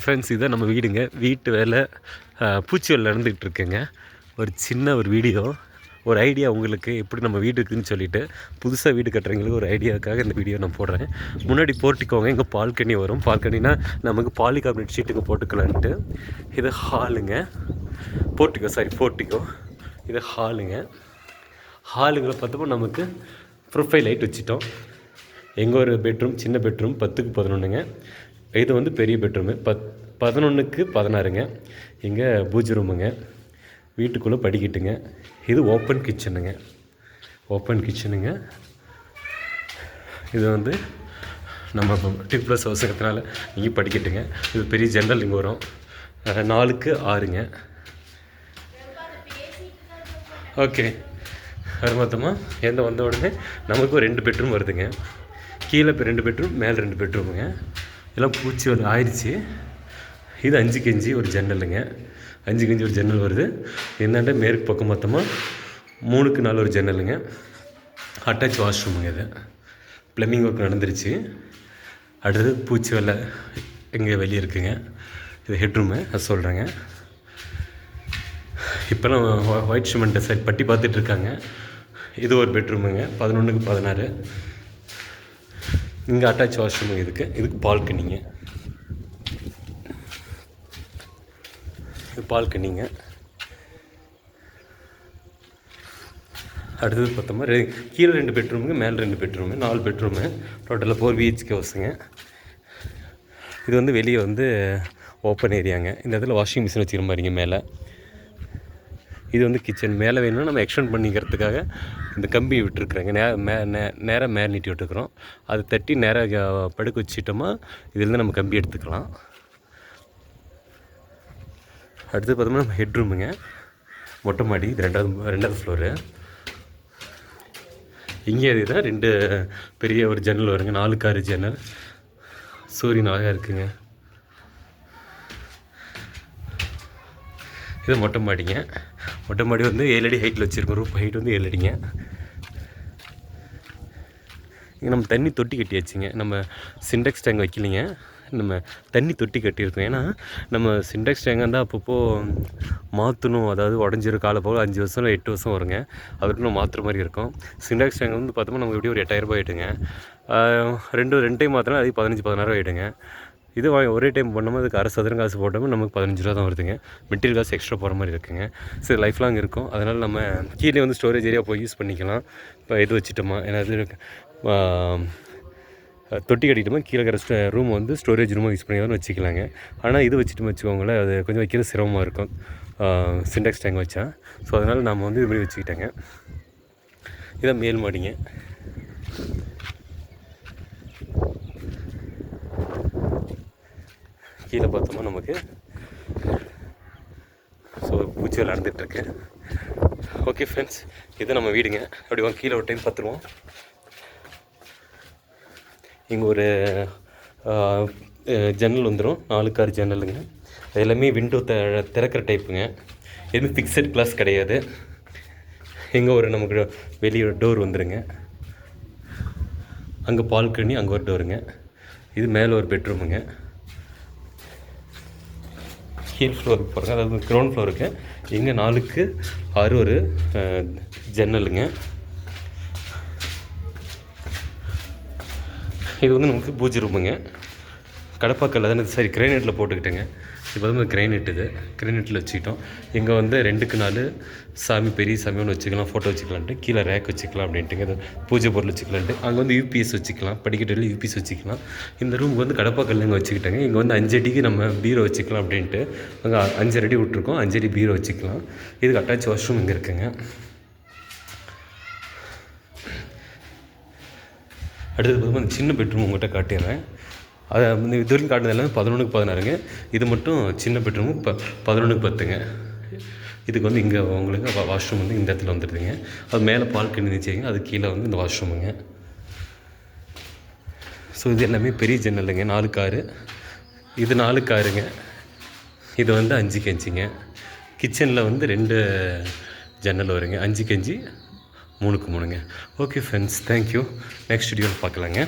Friends, இதான் நம்ம வீடுங்க. வீட்டு வேலை பூச்சி வேலை நடந்துக்கிட்டு இருக்குங்க. ஒரு சின்ன வீடியோ, ஒரு ஐடியா உங்களுக்கு எப்படி நம்ம வீடு இருக்குதுன்னு சொல்லிவிட்டு புதுசாக வீடு கட்டுறவங்களுக்கு ஒரு ஐடியாவுக்காக இந்த வீடியோ நான் போடுறேன். முன்னாடி போர்ட்டிக்கோங்க, இங்கே பால்கனி வரும். பால்கனினா நமக்கு பாலிகார்பனேட் ஷீட்டுக்கு போட்டுக்கலான்ட்டு. இது ஹாலுங்க. போர்ட்டிக்கோ இது ஹாலுங்க. ஹாலுங்களை பார்த்தப்போ நமக்கு ப்ரொஃபைல் லைட் வச்சுட்டோம். எங்கே ஒரு பெட்ரூம், சின்ன பெட்ரூம் 10க்கு 11ங்க. இது பெரிய பெட்ரூமு 11க்கு 16ங்க. இங்கே பூஜை ரூமுங்க, வீட்டுக்குள்ளே படிக்கட்டுங்க. இது ஓப்பன் கிச்சனுங்க. இது நம்ம டிப்ளஸ் அவசரத்தினால இங்கே படிக்கட்டுங்க. இது பெரிய ஜன்னல் இங்கே வரும். 4க்கு 6ங்க. ஓகே, அது மொத்தமாக வந்த உடனே நமக்கு ஒரு 2 பெட்ரூம் வருதுங்க. கீழே 2 பெட்ரூம், மேலே 2 பெட்ரூமுங்க. எல்லாம் பூச்சி ஆயிடுச்சு. இது 5க்கு 5 ஒரு ஜன்னலுங்க. 5க்கு 5 ஒரு ஜன்னல் வருது. என்னென்ன மேற்கு பக்கம் மொத்தமாக 3க்கு 4 ஒரு ஜன்னலுங்க. அட்டாச் வாஷ்ரூமுங்க. இது ப்ளம்பிங் ஒர்க் நடந்துருச்சு. அடுத்தது பூச்சி வேலை எங்கே வெளியே இருக்குங்க. இது ஹெட்ரூமு, அது சொல்கிறேங்க. இப்போலாம் ஒயிட் சிமெண்ட்டை சரி பட்டி பார்த்துட்ருக்காங்க. இது ஒரு பெட்ரூமுங்க, 11க்கு 16. இங்கே அட்டாச் வாஷ்ரூம் இதுக்கு பால்கனிங்க. இது பால்கனிங்க. அடுத்தது பார்த்தோமா கீழே 2 பெட்ரூமுங்க, மேலே 2 பெட்ரூமு, 4 பெட்ரூமு. டோட்டலாக 4 BHK ஹவுஸுங்க. இது வெளியே ஓப்பன் ஏரியாங்க. இந்த இடத்துல வாஷிங் மிஷின் வச்சுக்கிற மாதிரிங்க. மேலே இது கிச்சன். மேலே வேணும்னா நம்ம எக்ஸ்டெண்ட் பண்ணிக்கிறதுக்காக இந்த கம்பி விட்டுருக்குறேங்க. நேராக மேலே நீட்டி விட்டுருக்குறோம். அது தட்டி நேராக படுக்க வச்சுட்டோமா இதிலேருந்து நம்ம கம்பி எடுத்துக்கலாம். அடுத்து பார்த்தோம்னா நம்ம ஹெட்ரூமுங்க, மொட்டை மாடி. இது ரெண்டாவது ஃப்ளோரு. இங்கே இதுதான் 2 பெரிய ஒரு ஜன்னல் வருங்க. 4க்கு 6 ஜன்னல். சூரியன் அழகாக இருக்குங்க. இது மொட்டை மாடிங்க. மொட்டை மாடி 7 அடி ஹைட்டில் வச்சுருக்கோம். ரூப் ஹைட் 7 அடிங்க. இங்கே நம்ம தண்ணி தொட்டி கட்டியாச்சுங்க. நம்ம சிண்டெக்ஸ் டேங்க் வைக்கலிங்க, நம்ம தண்ணி தொட்டி கட்டியிருக்கோம். ஏன்னா நம்ம சிண்டெக்ஸ் டேங்காக இருந்தால் அப்பப்போ மாற்றணும். அதாவது உடஞ்சிரு காலை போக 5 வருஷம் இல்லை 8 வருஷம் வருங்க. அதுக்கு நம்ம மாற்றுற மாதிரி இருக்கும். சிண்டெக்ஸ் டேங்க் பார்த்தோம்னா நமக்கு எப்படியும் ஒரு 8000 ரூபாய் ஆகிடுங்க. ரெண்டு டைம் மாற்றினா அது 15-16 ஆகிடுங்க. இது ஒரே டைம் பண்ணோம், அதுக்கு அரை சதுரம் காசு போட்டோம்னா நமக்கு 15 ரூபா தான் வருதுங்க. மெட்டீரியல் காசு எக்ஸ்ட்ரா போகிற மாதிரி இருக்குங்க. சரி, லைஃப் லாங் இருக்கும். அதனால் நம்ம கீழே ஸ்டோரேஜ் ஏரியா போய் யூஸ் பண்ணிக்கலாம். இப்போ இது வச்சுட்டோமா, ஏன்னா இது தொட்டி கட்டிட்டோமா கீழே இருக்கிற ரூம் ஸ்டோரேஜ் ரூமாக யூஸ் பண்ணிக்கலாம் வச்சுக்கலாங்க. ஆனால் இது வச்சுட்டு வச்சுக்கோங்களேன், அது கொஞ்சம் வைக்கிறது சிரமமாக இருக்கும் சிண்டெக்ஸ் டேங்க் வச்சா. ஸோ அதனால் நம்ம இது மாதிரி வச்சுக்கிட்டேங்க. இதான் மேல் மாடிங்க. கீழே பார்த்தோமா நமக்கு ஸோ பூச்சி நடந்துகிட்ருக்கு. ஓகே ஃப்ரெண்ட்ஸ், இது நம்ம வீடுங்க. அப்படி கீழே ஒரு டைம் பார்த்துருவோம். இங்கே ஒரு ஜன்னல் வந்துடும். 4க்கு 6 ஜன்னலுங்க. அது எல்லாமே விண்டோ திறக்கிற டைப்புங்க. எதுவும் ஃபிக்ஸட் கிளாஸ் கிடையாது. இங்கே நமக்கு வெளியே டோர் வந்துடுங்க. அங்கே பால்கனி, அங்கே ஒரு டோருங்க. இது மேலே ஒரு பெட்ரூமுங்க. கீழ் ஃப்ளோருக்கு போகிறோங்க, அதாவது கிரவுண்ட் ஃப்ளோருக்கு. இங்கே 4க்கு 6 ஒரு ஜன்னலுங்க. இது நமக்கு பூஜை ரூமுங்க. கடப்பாக்கல்ல தானே, சரி கிரைனேட்டில் போட்டுக்கிட்டேங்க. இப்போ கிரைனேட், இது கிரைனேட்டில் வச்சுக்கிட்டோம். இங்கே 2க்கு 4 சாமி, பெரிய சாமி ஒன்று வச்சுக்கலாம், ஃபோட்டோ வச்சுக்கலான்ட்டு. கீழே ரேக் வச்சுக்கலாம் அப்படின்ட்டுங்க. இது பூஜை பொருள் வச்சுக்கலான்ட்டு. அங்கே UPS வச்சுக்கலாம், படிக்கட்டில் UPS வச்சுக்கலாம். இந்த ரூமுக்கு கடப்பாக்கல் இங்கே வச்சுக்கிட்டாங்க. இங்கே 5 அடிக்கு நம்ம பீரோ வச்சுக்கலாம் அப்படின்ட்டு. அங்கே 5 அடி விட்ருக்கோம். 5 அடி பீரோ வச்சுக்கலாம். இதுக்கு அட்டாச் வாஷ்ரூம் இங்கே இருக்குங்க. அடுத்தது பார்த்தீங்கன்னா சின்ன பெட்ரூம் உங்கள்கிட்ட காட்டிடுறேன். அதை இது வரைக்கும் காட்டுறது எல்லாமே 11க்கு 16ங்க. இது மட்டும் சின்ன பெட்ரூமு 11க்கு 10ங்க. இதுக்கு இங்கே உங்களுக்கு வாஷ்ரூம் இந்த இடத்துல வந்துடுதுங்க. அது மேலே பால்கனி இருந்துச்சுங்க, அது கீழே இந்த வாஷ்ரூமுங்க. ஸோ இது எல்லாமே பெரிய ஜன்னலுங்க. 4க்கு 6. இது 4க்கு 6ங்க. இது 5க்கு 5ங்க. கிச்சனில் 2 ஜன்னல் வருங்க. 5க்கு 5, 3க்கு 3ங்க. Okay friends, thank you. நெக்ஸ்ட் வீடியோவில் பார்க்கலாங்க.